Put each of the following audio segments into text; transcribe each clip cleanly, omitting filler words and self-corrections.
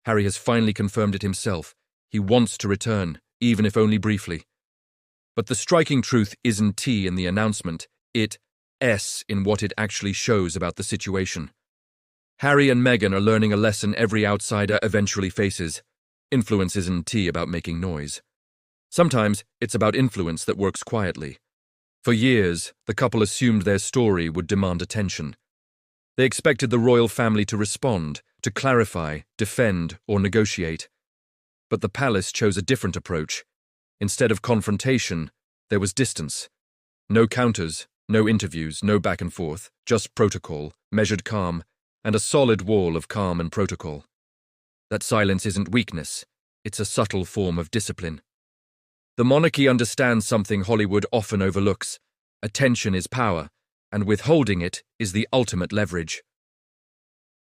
Harry has finally confirmed it himself. He wants to return, even if only briefly. But the striking truth isn't T in the announcement, it's S in what it actually shows about the situation. Harry and Meghan are learning a lesson every outsider eventually faces. Influence isn't T about making noise. Sometimes it's about influence that works quietly. For years, the couple assumed their story would demand attention. They expected the royal family to respond, to clarify, defend, or negotiate. But the palace chose a different approach. Instead of confrontation, there was distance. No counters, no interviews, no back and forth, just protocol, measured calm, and a solid wall of calm and protocol. That silence isn't weakness, it's a subtle form of discipline. The monarchy understands something Hollywood often overlooks. Attention is power, and withholding it is the ultimate leverage.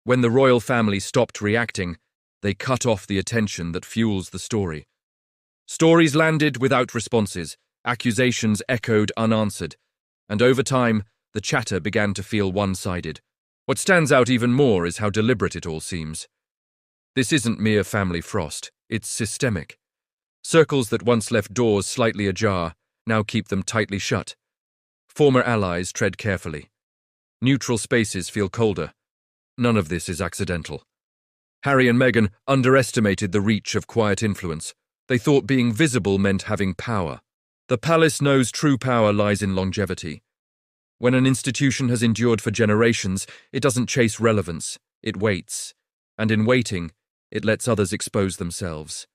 When the royal family stopped reacting, they cut off the attention that fuels the story. Stories landed without responses, accusations echoed unanswered, and over time, the chatter began to feel one-sided. What stands out even more is how deliberate it all seems. This isn't mere family frost, it's systemic. Circles that once left doors slightly ajar now keep them tightly shut. Former allies tread carefully. Neutral spaces feel colder. None of this is accidental. Harry and Meghan underestimated the reach of quiet influence. They thought being visible meant having power. The palace knows true power lies in longevity. When an institution has endured for generations, it doesn't chase relevance, it waits. And in waiting, it lets others expose themselves.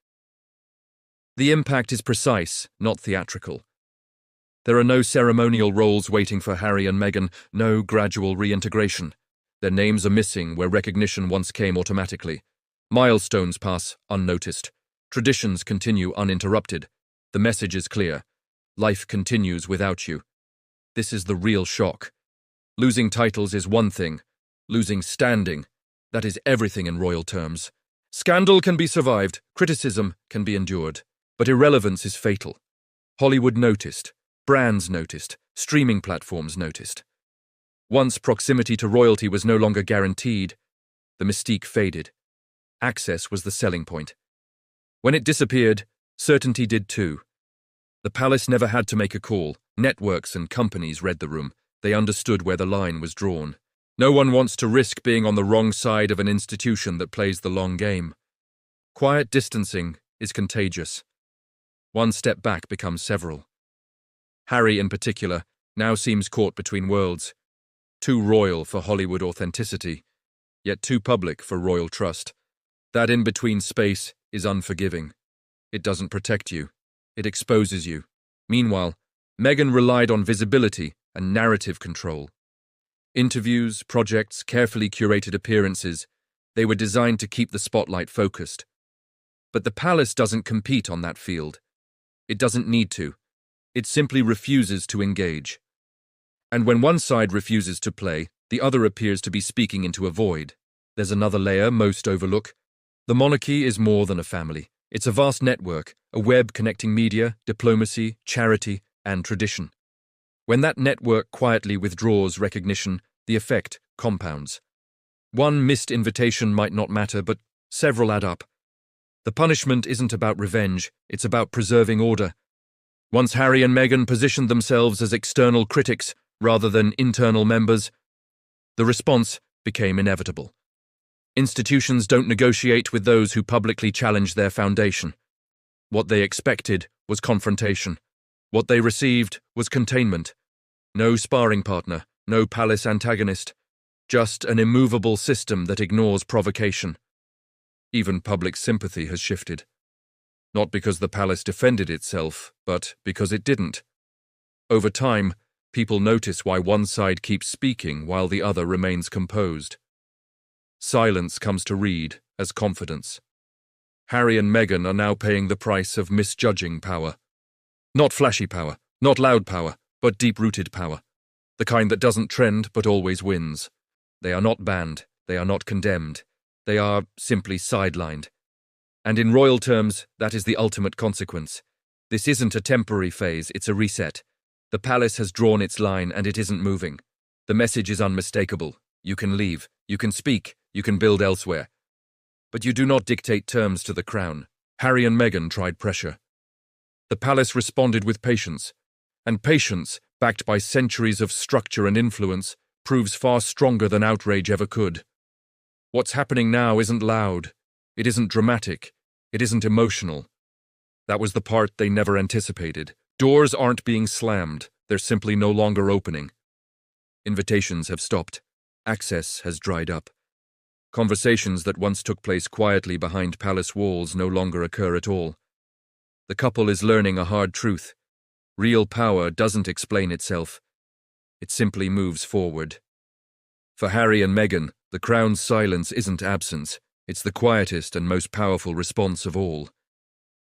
The impact is precise, not theatrical. There are no ceremonial roles waiting for Harry and Meghan, no gradual reintegration. Their names are missing where recognition once came automatically. Milestones pass unnoticed. Traditions continue uninterrupted. The message is clear. Life continues without you. This is the real shock. Losing titles is one thing. Losing standing, that is everything in royal terms. Scandal can be survived, criticism can be endured, but irrelevance is fatal. Hollywood noticed, brands noticed, streaming platforms noticed. Once proximity to royalty was no longer guaranteed, the mystique faded. Access was the selling point. When it disappeared, certainty did too. The palace never had to make a call. Networks and companies read the room. They understood where the line was drawn. No one wants to risk being on the wrong side of an institution that plays the long game. Quiet distancing is contagious. One step back becomes several. Harry, in particular, now seems caught between worlds. Too royal for Hollywood authenticity, yet too public for royal trust. That in-between space is unforgiving. It doesn't protect you. It exposes you. Meanwhile, Meghan relied on visibility and narrative control. Interviews, projects, carefully curated appearances, they were designed to keep the spotlight focused. But the palace doesn't compete on that field. It doesn't need to. It simply refuses to engage. And when one side refuses to play, the other appears to be speaking into a void. There's another layer most overlook. The monarchy is more than a family. It's a vast network, a web connecting media, diplomacy, charity, and tradition. When that network quietly withdraws recognition, the effect compounds. One missed invitation might not matter, but several add up. The punishment isn't about revenge, it's about preserving order. Once Harry and Meghan positioned themselves as external critics rather than internal members, the response became inevitable. Institutions don't negotiate with those who publicly challenge their foundation. What they expected was confrontation. What they received was containment. No sparring partner, no palace antagonist, just an immovable system that ignores provocation. Even public sympathy has shifted. Not because the palace defended itself, but because it didn't. Over time, people notice why one side keeps speaking while the other remains composed. Silence comes to read as confidence. Harry and Meghan are now paying the price of misjudging power. Not flashy power, not loud power, but deep-rooted power. The kind that doesn't trend but always wins. They are not banned, they are not condemned. They are simply sidelined. And in royal terms, that is the ultimate consequence. This isn't a temporary phase, it's a reset. The palace has drawn its line and it isn't moving. The message is unmistakable. You can leave, you can speak, you can build elsewhere. But you do not dictate terms to the crown. Harry and Meghan tried pressure. The palace responded with patience, and patience, backed by centuries of structure and influence, proves far stronger than outrage ever could. What's happening now isn't loud, it isn't dramatic, it isn't emotional. That was the part they never anticipated. Doors aren't being slammed, they're simply no longer opening. Invitations have stopped. Access has dried up. Conversations that once took place quietly behind palace walls no longer occur at all. The couple is learning a hard truth. Real power doesn't explain itself. It simply moves forward. For Harry and Meghan, the crown's silence isn't absence. It's the quietest and most powerful response of all.